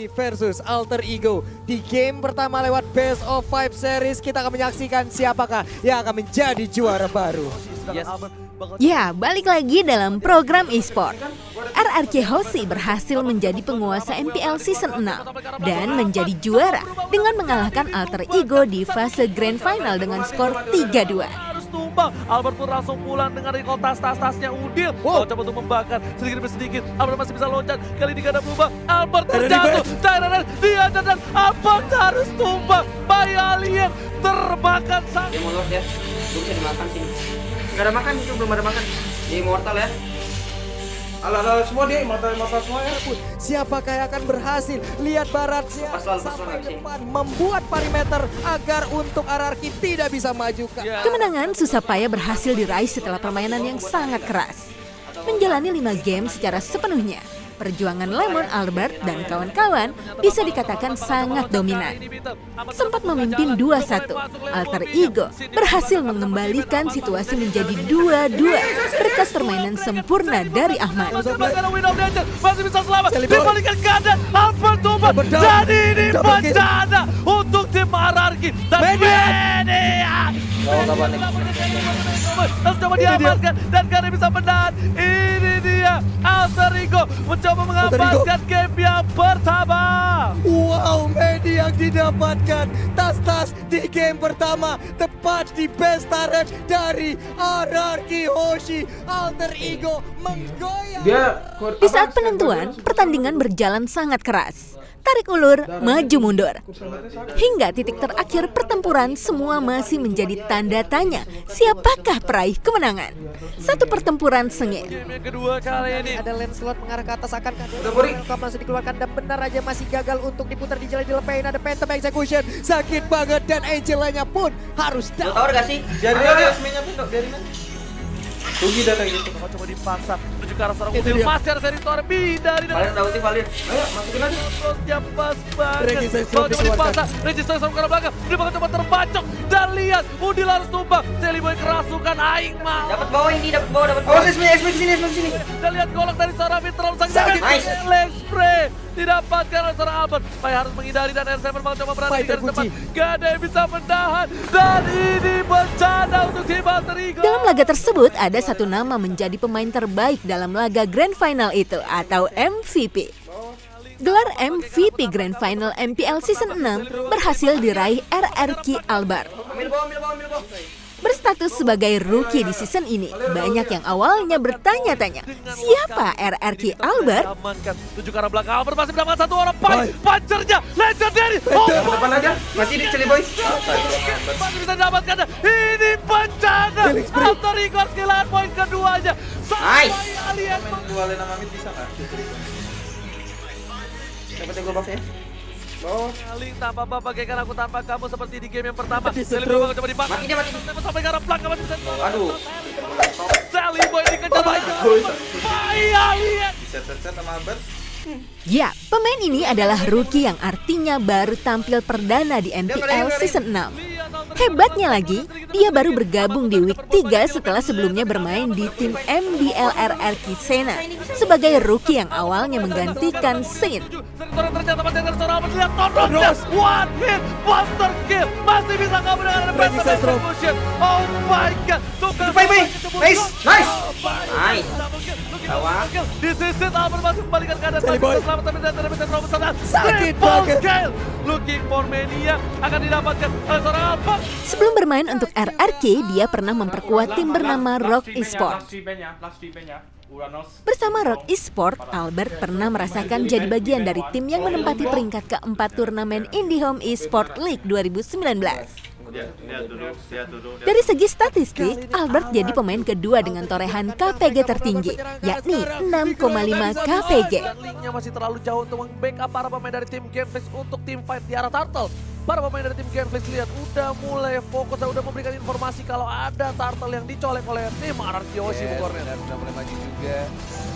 RRQ versus Alter Ego. Di game pertama lewat Best of 5 series kita akan menyaksikan siapakah yang akan menjadi juara baru. Ya, balik lagi dalam program e-sport. RRQ Hoshi berhasil menjadi penguasa MPL Season 6 dan menjadi juara dengan mengalahkan Alter Ego di fase Grand Final dengan skor 3-2. Tumbang, Albert pun langsung pulang dengan recall tas-tasnya Udil. Wow. Coba untuk membakar sedikit demi sedikit. Albert masih bisa loncat, kali ini gak ada berubah. Albert terjatuh, dia dan Albert harus tumbang. Bayi alien terbakar. Dia mau lolos ya, belum bisa dimakan sini. Gak ada makan, itu belum ada makan. Dia immortal ya. Ala semua dia immortal semua ya. Siapakah yang akan berhasil? Lihat Baratnya sampai depan membuat perimeter agar untuk RRQ tidak bisa maju. Kemenangan susah payah berhasil diraih setelah permainan yang sangat keras. Menjalani 5 game secara sepenuhnya, perjuangan Lemon, Albert, dan kawan-kawan bisa dikatakan sangat dominan. Sempat memimpin 2-1, Alter Ego berhasil mengembalikan situasi menjadi 2-2 berkat permainan sempurna dari Ahmad. Masih bisa selamat, dibalikan keadaan Albert tumbang. Jadi ini bencana untuk tim RRQ dan Media. Harus coba diamankan dan karena bisa menahan. Ini dia Alter Ego mencoba mengamankan game yang pertama. Wow, Media yang didapatkan tas-tas di game pertama tepat di best target dari RRQ Hoshi. Alter Ego menggoyang. Di saat penentuan, pertandingan berjalan sangat keras. Tarik ulur, maju mundur. Hingga titik terakhir pertempuran semua masih menjadi tanda tanya siapakah peraih kemenangan. Satu pertempuran sengit. Game yang kedua kali ini. Ada Lancelot mengarah ke atas akan welcome langsung dikeluarkan dan benar aja masih gagal untuk diputar di jalan dilepain. Ada Phantom Execution sakit banget dan Angel lainnya pun harus down. Lo tau gak sih? Biarin aja semuanya pun biarin aja. Rugi dah kayak gitu. Coba dipaksa menuju ke arah seorang Udil. Masih ada teritori dari Valir udah ulti Valir. Ayo masukin aja. Terusnya pas banget. Registrasi Coba dikeluarkan. dipaksa. Registrasi sama ke arah belakang. Dia bakal coba terbacok. Dan lihat Udil harus tumbang. Jelly Boy kerasukan aing mau. Dapat bawah ini, dapat bawah. Oh, SP kesini. Dan lihat golok dari seorang Fit terlalu sakit. Nice. Leg spray didapatkan oleh seorang Albert. Pai harus menghindari dan R7 bakal coba berani dari depan. Gak ada yang bisa menahan. Dan ini bencana untuk tim Alter Ego. Dalam laga tersebut ada satu nama menjadi pemain terbaik dalam laga Grand Final itu atau MVP. Gelar MVP Grand Final MPL Season 6 berhasil diraih RRQ Albert. Ambil bawah. Berstatus sebagai rookie di season ini, banyak yang awalnya bertanya-tanya, siapa RRQ Albert? Tuju ke arah belakang, Albert masih mendapatkan satu orang punchernya, legendary. Depan aja, mati di Jelly Boy. Masih bisa didapatkan, ini bencana. Alter Ego harus kehilangan poin keduanya. Nice. Alien Dualin sama mid bisa nggak? Dapetin gol buff ya. Oh, Kali tanpa apa bagaikan aku tanpa kamu seperti di game yang pertama. Disetrum. Jelly Boy coba dipaksa. Mati dia. Sampai ke arah belakang masih bisa. Aduh. Jelly Boy dikejar. Bayi alien. Bisa set sama Albert. Ya, pemain ini adalah rookie yang artinya baru tampil perdana di MPL Season 6. Hebatnya lagi, dia baru bergabung di Week 3 setelah sebelumnya bermain di tim MDL RRQ Sena sebagai rookie yang awalnya menggantikan Sin. Ternyata masih ada seorang Albert, lihat Tornosnya. One hit, monster kill. Masih bisa kabur dengan ada Phantom Execution. Oh my god. Nice. Awak. Disisit Albert masih kembalikan keadaan. Jelly Boy. Selamat tapi tidak bisa terlalu besar. Sakit Triple banget. kill. Looking for Mania akan didapatkan oleh seorang Albert. Sebelum bermain untuk RRQ, dia pernah memperkuat tim bernama Rock Esport. Bersama Rock Esport, Albert pernah merasakan jadi bagian dari tim yang menempati peringkat keempat turnamen IndyHome Esport League 2019. Dari segi statistik, Albert jadi pemain kedua dengan torehan KPG tertinggi, yakni 6,5 KPG. Dan linknya masih terlalu jauh untuk membackup para pemain dari tim Gameflix untuk tim fight di arah Turtle. Para pemain dari tim Gameflix lihat udah mulai fokus dan udah memberikan informasi kalau ada Turtle yang dicolek oleh tim RRQ Hoshi Bukornet. Dan udah mulai maju juga.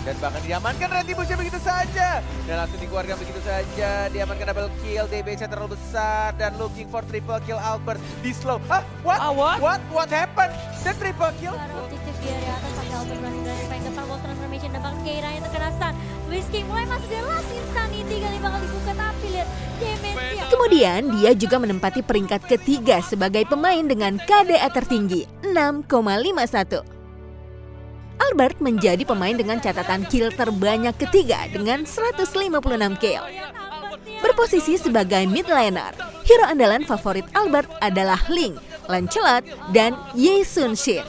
Dan bahkan diamankan Retribution begitu saja. Dan langsung dikeluarkan begitu saja. Diamankan double kill, DBC terlalu besar. Dan looking for triple kill Albert di slow. Hah? What happened? Dan triple kill? Objektif di area atas sampai Albert berhasil dari paling depan wall transformation dan bahkan Keira yang terkena stun. Whiskey mulai masuk dari last insanity kali bakal dibuka tapi Alien, Dementia. Kemudian dia juga menempati peringkat ketiga sebagai pemain dengan KDA tertinggi 6,51. Albert menjadi pemain dengan catatan kill terbanyak ketiga dengan 156 kill. Berposisi sebagai mid laner, hero andalan favorit Albert adalah Link, Lancelot, dan Yi Sun Shin.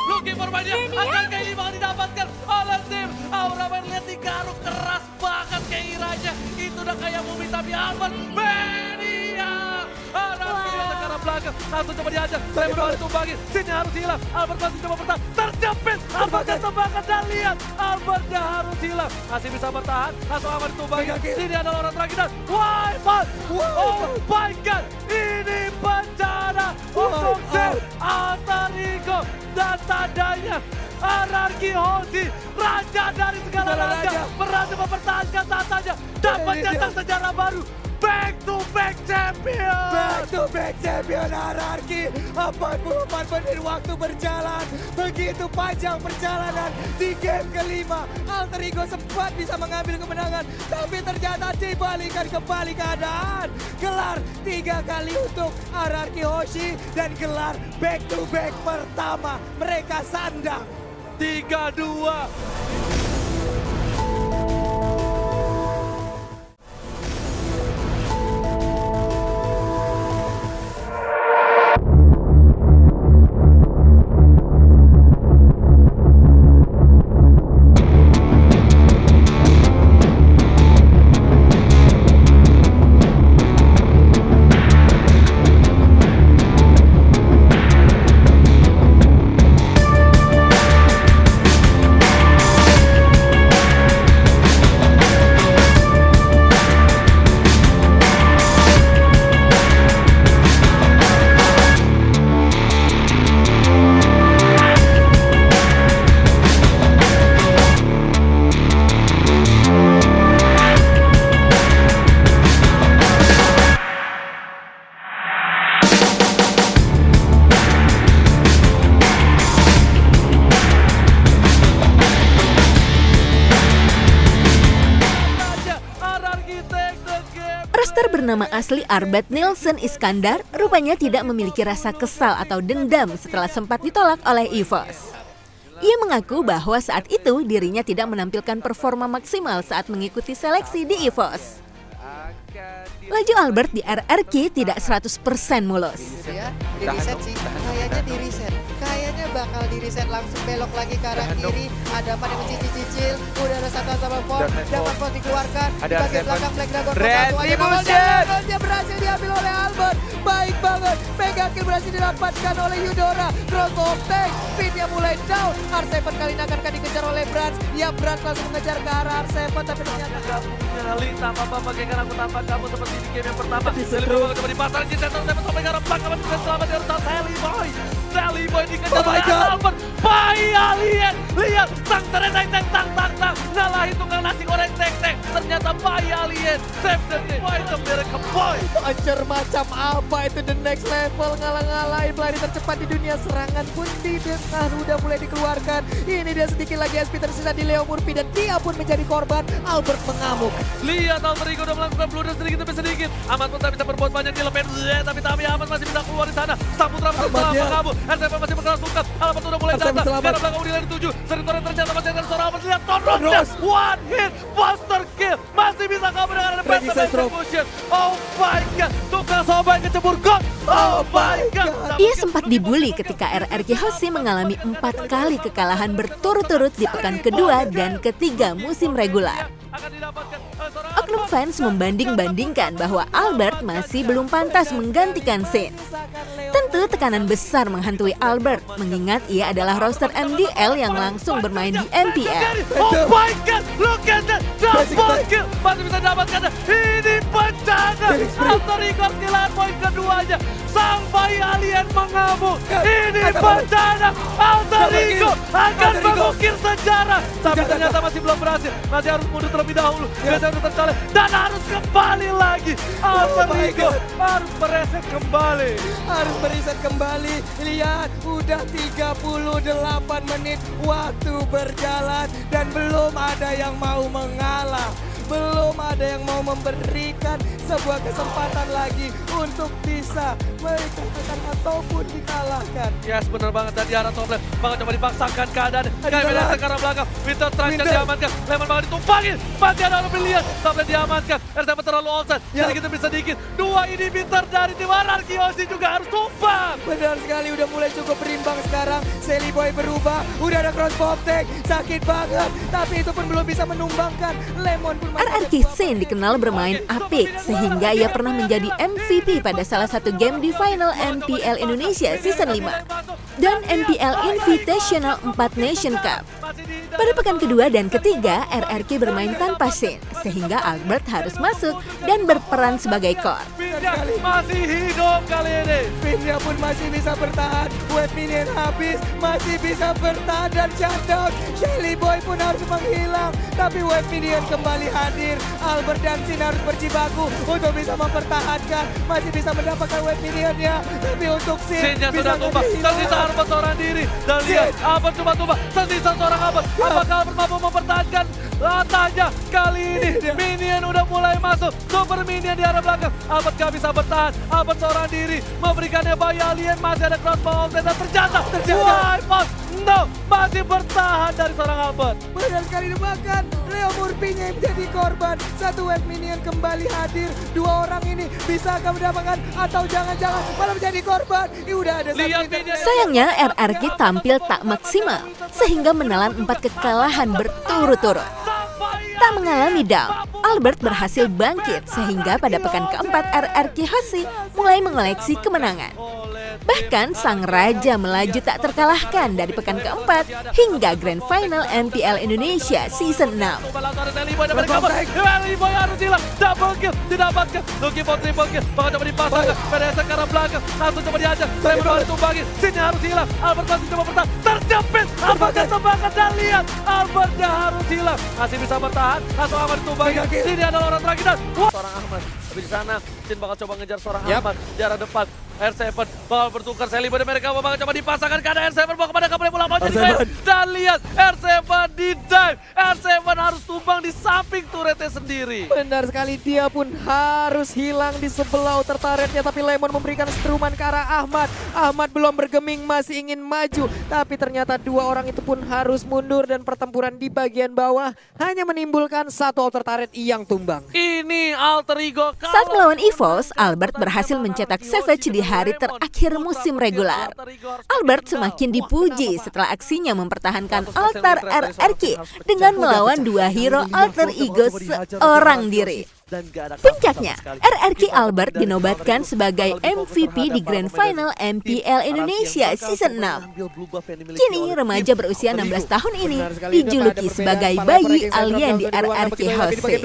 Looking for dia, akankah ini bakal didapatkan oleh tim Aura Man? Lihat digaruk keras banget kayak Iranya. Itu udah kayak Mumi tapi Albert Mania. Anarki datang ke arah belakang, langsung coba dihajar. Saya baru tumbangi, sini harus hilang. Albert masih coba bertahan, terjepit. Albertnya tembakan dan lihat, Albertnya harus hilang. Masih bisa bertahan, langsung aman ditumbangi. Ini adalah orang terakhir dan wipeout. Oh my god, ini bencana untuk tim Alter Ego. Dan tandanya Anarki Hoshi, raja dari segala raja, berhasil mempertahankan tatanya, dapat cetak sejarah baru. Back to back champion. Back to back champion Anarki. 44 menit waktu berjalan. Begitu panjang perjalanan di game kelima. Alter Ego sempat bisa mengambil kemenangan, tapi ternyata dibalikan kembali keadaan. Gelar 3 kali untuk Anarki Hoshi dan gelar back to back pertama mereka sandang. 3-2. Roster bernama asli Albert Nilsson Iskandar rupanya tidak memiliki rasa kesal atau dendam setelah sempat ditolak oleh EVOS. Ia mengaku bahwa saat itu dirinya tidak menampilkan performa maksimal saat mengikuti seleksi di EVOS. Laju Albert di RRQ tidak 100% mulus. Ya, di reset sih, kayaknya di reset. Kayaknya bakal di reset langsung belok lagi ke arah kiri. Ada apa yang mencicil-cicil. Udah ada satu sama Ford. Dapat Ford dikeluarkan. Ada bagian belakang Black Dragon. Retribution. Golnya berhasil diambil oleh Albert. Baik banget. Mega kill berhasil didapatkan oleh Eudora. Crossbow of tank. Speednya mulai down. R7 kali ini akan dikejar oleh Brans. Ya, Brans langsung mengejar ke arah R7. Tapi ternyata Gak nyali tanpa apa bagaikan aku tanpa kamu seperti di game yang pertama. Seliboy coba dipasang di center sampai sampai ke arah belakang dan selamat dari Seliboy. Seliboy dikejar oleh Albert. Bayi alien. Lihat tang tereng tang. Nyalahin tunggang nasi goreng tek. Ternyata bayi alien. Save the day. Boy dari ke boy. Puncher macam apa itu the next level, ngalah-ngalahin pelari tercepat di dunia. Serangan pun didengar udah mulai dikeluarkan. Ini dia sedikit lagi SP tersisa di Leo Murphy dan dia pun menjadi korban. Albert mengamuk. Lihat Alter Ego udah melakukan blunder sedikit demi sedikit. Amat pun tak bisa berbuat banyak di lepen. Tapi Amat masih bisa keluar di sana. Sang Putra masih telah mengamuk. RCP masih berkeras sungkat. Albert udah mulai datang. Karena belakang Udila di 7. Seritoren ternyata masih akan seorang Albert. Lihat Tonrosnya. One hit. Buster kill. Masih bisa kabur dengan ada Phantom Execution. Oh my god. Tukang sobat kecebur god. Oh my god. Ia sempat dibully ketika RRQ Hoshi mengalami 4 kali kekalahan berturut-turut di pekan kedua dan ketiga musim reguler. Oknum fans membanding-bandingkan bahwa Albert masih belum pantas menggantikan Sin. Tentu tekanan besar menghantui Albert mengingat ia adalah roster MDL yang langsung bermain di MPL. Oh my god, look at that, double kill. Masih bisa dapatkan, ini bencana. Alter Ego kehilangan poin keduanya. Sang bayi alien mengamuk. Ini bencana. Alter Ego akan mengukir sejarah. Tapi ternyata masih belum berhasil. Masih harus mundur terlebih dahulu. Biasa udah tercaleg dan harus kembali lagi. Alter Ego harus mereset kembali. Harus mereset kembali. Lihat, udah 38 menit waktu berjalan dan belum ada yang mau mengalah. belum ada yang mau memberikan sebuah kesempatan lagi untuk bisa mengalahkan ataupun dikalahkan. Yes, bener banget. Dan di arah top lane, bakal coba dipaksakan keadaan. Kayak beda sekarang belakang. Winter Trunks diamankan. Lemon bakal ditumpangin. Masih ada orang pilihan. Top lane diamankan. R7 terlalu onside. Sedikit demi sedikit. Dua inhibitor dari tim RRQ Hoshi juga harus tumpang. Benar sekali, udah mulai cukup berimbang sekarang. Sally Boy berubah, udah ada cross bomb tag, sakit banget. Tapi itu pun belum bisa menumbangkan. Lemon pun masih RRQ Sin dikenal bermain apik sehingga ia pernah menjadi MVP pada salah satu game di final MPL Indonesia Season 5 dan MPL Invitational 4 Nation Cup. Pada pekan kedua dan ketiga, RRQ bermain tanpa Sin sehingga Albert harus masuk dan berperan sebagai core. Pinnya masih hidup kali ini. Pinnya pun masih bisa bertahan. Wave minion habis, masih bisa bertahan dan shutdown. Shelly Boy pun harus menghilang. Tapi wave minion kembali hadir. Albert dan Sin harus berjibaku untuk bisa mempertahankan. Masih bisa mendapatkan wave minionnya. Tapi untuk Sin Sinnya bisa sudah tumbang. Tersisa Albert seorang diri. Dan lihat Albert cuma tumbang. Tersisa seorang Albert. Apakah Albert mampu mempertahankan latahnya kali ini? Minion udah mulai masuk. Super minion di arah belakang. Albert gak bisa bertahan. Albert seorang diri memberikannya bayi alien. Masih ada crossbow dan terjata. Wipe out. No, masih bertahan dari seorang Albert. Benar sekali dimakan. Leo Murphy-nya yang menjadi korban. Satu wave minion kembali hadir. Dua orang ini bisakah mendapatkan atau jangan-jangan malah menjadi korban. Ini udah ada Lihat satu minion. Sayangnya RRQ tampil tak maksimal sehingga menelan 4 kekalahan berturut-turut. Tak mengalami down, Albert berhasil bangkit sehingga pada pekan keempat RRQ Hoshi mulai mengoleksi kemenangan. Bahkan sang raja melaju tak terkalahkan dari pekan keempat hingga Grand Final MPL Indonesia Season 6. Shelly Boy harus hilang. Double kill didapatkan. Looking for triple kill. Bakal coba dipasangkan. PDS ke arah belakang. Langsung coba diajak. Lemon bakal ditumbangin. Sinnya harus hilang. Albert masih coba bertahan. Terjepit. Albert terbakar dan lihat. Albertnya harus hilang. Masih bisa bertahan. Langsung aman ditumbangin. Ini adalah orang terakhir dan seorang Ahmad. Tapi di sana Sin bakal coba ngejar seorang Ahmad. Jarak depan. R7 bakal bertukar Sally Boy dan mereka bakal coba dipasangkan karena R7 bawa kepada kapal bola mau jadi dan lihat R7 di dive. R7 harus tumbang di samping turretnya sendiri. Benar sekali, dia pun harus hilang di sebelah outer turretnya. Tapi Lemon memberikan seteruman ke arah Ahmad. Ahmad belum bergeming, masih ingin maju. Tapi ternyata dua orang itu pun harus mundur. Dan pertempuran di bagian bawah hanya menimbulkan satu outer turret yang tumbang. Ini alter ego. Saat melawan EVOS, Albert berhasil mencetak Savage di hari terakhir musim regular. Albert semakin dipuji setelah aksinya mempertahankan altar RRQ dengan melawan dua hero alter ego seorang diri. Puncaknya, RRQ Albert dinobatkan sebagai MVP di Grand Final MPL Indonesia Season 6. Kini remaja berusia 16 tahun ini dijuluki sebagai bayi alien di RRQ Hoshi.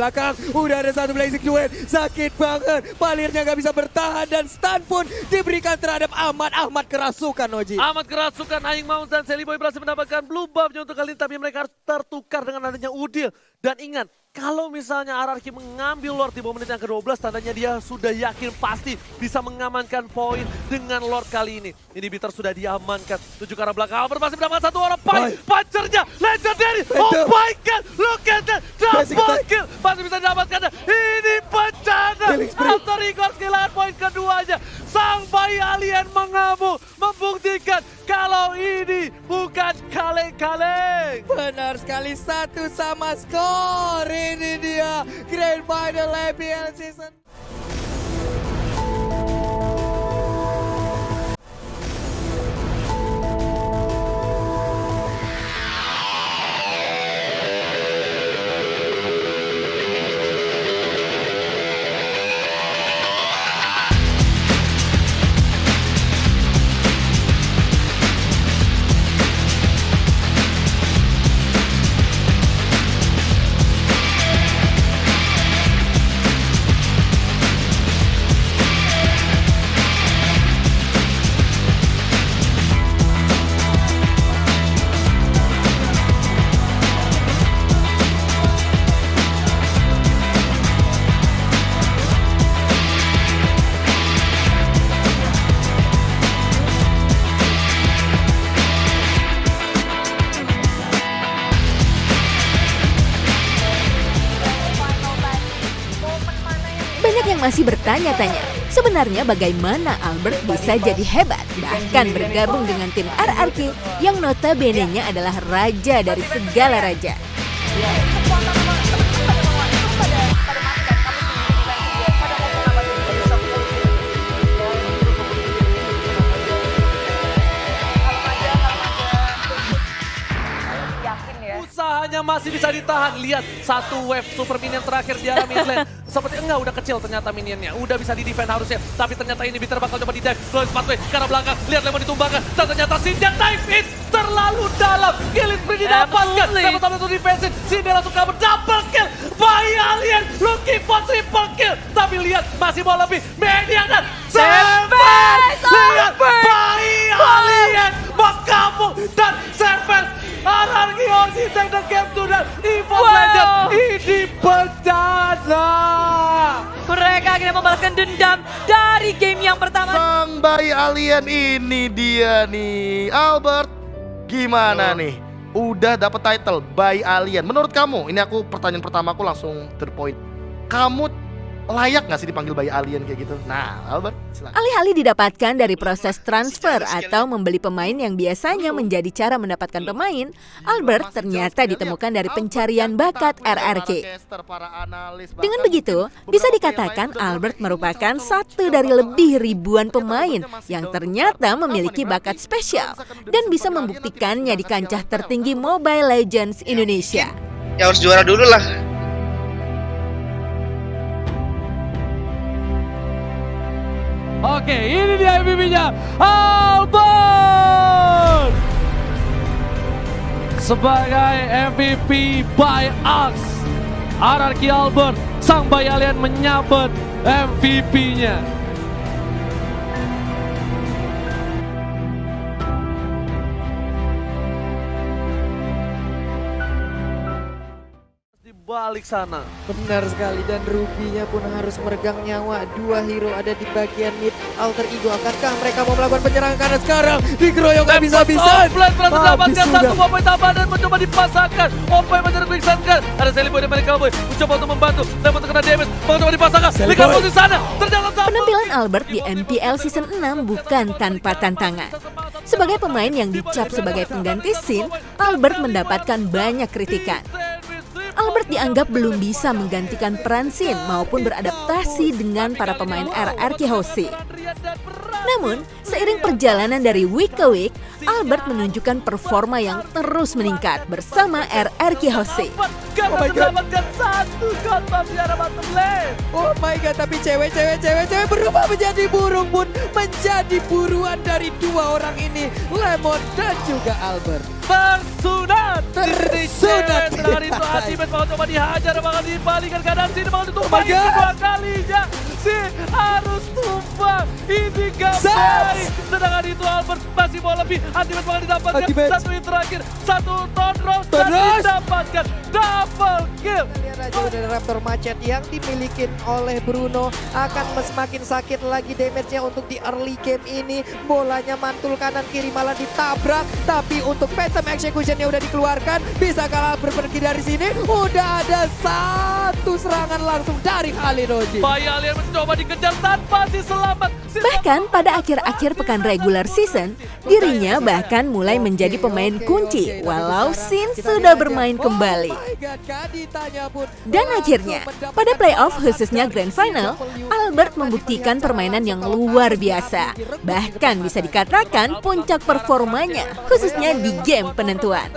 Udah ada satu blazing duet, sakit banget. Palirnya gak bisa bertahan dan stun pun diberikan terhadap Ahmad. Ahmad kerasukan, Oji. Amat kerasukan Aing Maus dan Sally Boy berhasil mendapatkan blue buff-nya untuk kali ini. Tapi mereka harus tertukar dengan adanya Udil. Dan ingat, kalau misalnya RRQ mengambil Lord di menit yang ke-12, tandanya dia sudah yakin pasti bisa mengamankan poin dengan Lord kali ini. Inhibitor sudah diamankan. Tuju ke arah belakang, Albert masih mendapatkan satu orang point. Punchernya, legendary. Oh my god, look at that. Double kill. Masih bisa didapatkan. Ini bencana. Alter Ego harus kehilangan poin keduanya. Sang bayi alien mengamuk, membuktikan kalau ini bukan kaleng-kaleng. Benar sekali, satu sama skor. Ini dia Grand Final MPL Season Banyak yang masih bertanya-tanya, sebenarnya bagaimana Albert bisa jadi hebat, bahkan bergabung dengan tim RRQ yang notabene-nya adalah raja dari segala raja. Usahanya masih bisa ditahan. Lihat, satu wave super minion terakhir di arah mid lane. Seperti enggak, udah kecil ternyata minionnya. Udah bisa di-defend harusnya. Tapi ternyata ini Bitter bakal coba di-dive. Close pathway ke arah belakang. Lihat Lemon ditumbangkan. Dan ternyata Sinja dive in terlalu dalam. Kill spree didapatkan. Dapat satu defensive. Sinja langsung kabur. Double kill. Bayi Alien looking for triple kill. Tapi lihat, masih mau lebih. Media dan Serpent. Lihat, Bayi Alien bergabung dan Serpent. RRQ Hoshi take the game to the Evolve Legends. Ini perdana. Mereka akhirnya membalaskan dendam dari game yang pertama. Sang bayi alien ini dia nih. Albert, gimana nih? Udah dapet title bayi alien. Menurut kamu, ini aku pertanyaan pertamaku langsung to the point. Kamu layak nggak sih dipanggil bayi alien kayak gitu? Nah, Albert, silakan. Alih-alih didapatkan dari proses transfer atau membeli pemain yang biasanya menjadi cara mendapatkan pemain, Albert ternyata ditemukan dari pencarian bakat RRQ. Dengan begitu, bisa dikatakan Albert merupakan satu dari lebih ribuan pemain yang ternyata memiliki bakat spesial dan bisa membuktikannya di kancah tertinggi Mobile Legends Indonesia. Ya harus juara dulu lah. Oke, ini dia MVP-nya, Albert! Sebagai MVP by Axe, RRQ Albert, sang bayi alien menyabet MVP-nya. Balik sana. Benar sekali, dan Ruby-nya pun harus meregang nyawa. Dua hero ada di bagian mid. Alter Ego, akankah mereka mau melakukan penyerangan? Karena sekarang dikeroyok gak bisa-bisa. Flash berhasil mendapatkan satu poin tambahan dan mencoba dipasangkan. Opay mencari quicksankan. Ada Sally Boy dan Mary Cowboy mencoba untuk membantu. Dapat terkena damage, mencoba dipasangkan. Lihat posisi sana, terjalan sama. Penampilan Albert di MPL Season 6 bukan tanpa tantangan. Sebagai pemain yang dicap sebagai pengganti Sin, Albert mendapatkan banyak kritikan. Albert dianggap belum bisa menggantikan peran Sin maupun beradaptasi dengan para pemain RRQ Hoshi. Namun, seiring perjalanan dari week ke week, Albert menunjukkan performa yang terus meningkat bersama RRQ Hoshi. Mendapatkan satu gunbuff di arah bottom lane. Oh my god, tapi cewek berubah menjadi burung pun menjadi buruan dari dua orang ini, Lemon dan juga Albert. Tersunat dengan itu Hai. Ultimate bakal coba dihajar, bakal dibalikan keadaan sini, bakal ditumbang kedua kalinya. Sin harus tumbang, ini gak baik. Sedangkan itu Albert masih mau lebih, Ultimate bakal didapatkan. Satu hit terakhir, satu Thornrose dan didapatkan double kill. Lihat aja udah ada Raptor Macet yang dimiliki oleh Bruno, akan semakin sakit lagi damage-nya untuk di early game ini. Bolanya mantul kanan kiri malah ditabrak, tapi untuk Phantom Execution-nya udah dikeluarkan. Bisa kalah pergi dari sini. Udah ada satu serangan langsung dari Khalid Hoshi. Bayi Alien mencoba dikejar tanpa diselamat. Bahkan pada akhir-akhir pekan regular season, dirinya bahkan mulai menjadi pemain kunci walau Sin sudah bermain kembali. Dan akhirnya, pada playoff khususnya Grand Final, Albert membuktikan permainan yang luar biasa. Bahkan bisa dikatakan puncak performanya, khususnya di game penentuan.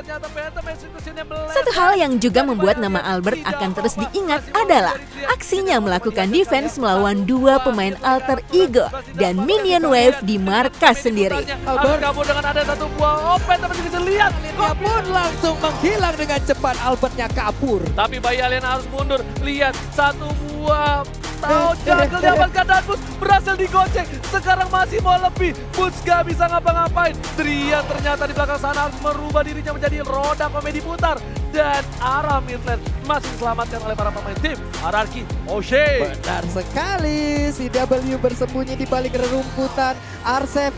Satu hal yang juga membuat nama Albert akan terus diingat adalah aksinya melakukan defense melawan dua pemain Alter Ego dan Minion Wave di markas sendiri. Albert kabur dengan ada satu buah open, tapi bisa lihat. Dia pun langsung menghilang dengan cepat. Albertnya kabur. Tapi Bayi Alien harus mundur. Lihat, satu buah tahu jungle dapatkan dan Boots berhasil digocek. Sekarang masih mau lebih. Boots gak bisa ngapa-ngapain. Drian ternyata di belakang sana harus merubah dirinya menjadi roda komedi putar. Dan arah mid lane masih diselamatkan oleh para pemain tim RRQ Hoshi. Benar sekali, si W bersembunyi di balik rerumputan. R7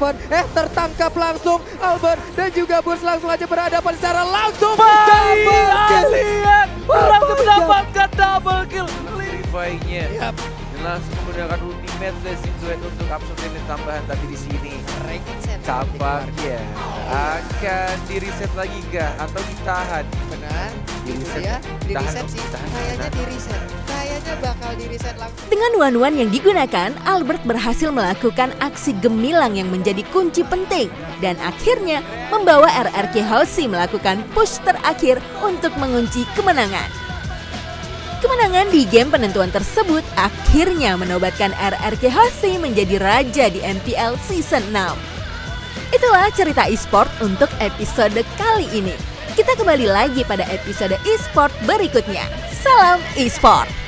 tertangkap langsung. Albert dan juga Boots langsung aja berhadapan secara langsung. Bayi Alien berhasil mendapatkan double kill. Baiknya langsung menggunakan ultimate blessing duet untuk absorb damage tambahan, tapi di sini tampaknya akan di reset lagi kah atau ditahan? Benar, Di itu reset. ya, di Tahan reset dong, sih, tahan, kayaknya tahan. di reset, kayaknya bakal di reset langsung. Dengan one-one yang digunakan, Albert berhasil melakukan aksi gemilang yang menjadi kunci penting dan akhirnya membawa RRQ Hoshi melakukan push terakhir untuk mengunci kemenangan. Kemenangan di game penentuan tersebut akhirnya menobatkan RRQ Hoshi menjadi raja di MPL Season 6. Itulah cerita e-sport untuk episode kali ini. Kita kembali lagi pada episode e-sport berikutnya. Salam e-sport!